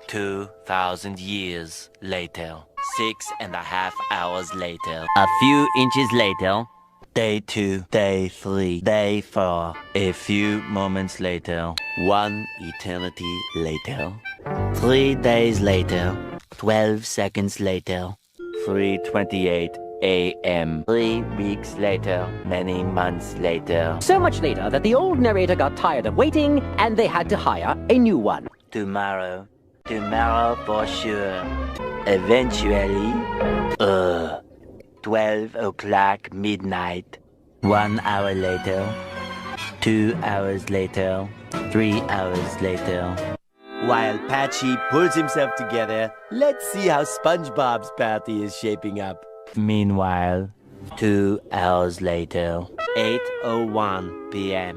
2,000 years later. 6.5 hours later. A few inches later. Day 2, Day 3, Day 4. A few moments later. 1 eternity later. 3 days later. 12 seconds later. 3:28 a.m. 3 weeks later. Many months later. So much later that the old narrator got tired of waiting and they had to hire a new one. Tomorrow. Tomorrow for sure. Eventually. 12 o'clock midnight. 1 hour later. 2 hours later. 3 hours later. While Patchy pulls himself together, let's see how SpongeBob's party is shaping up. Meanwhile, 2 hours later. 8:01 p.m.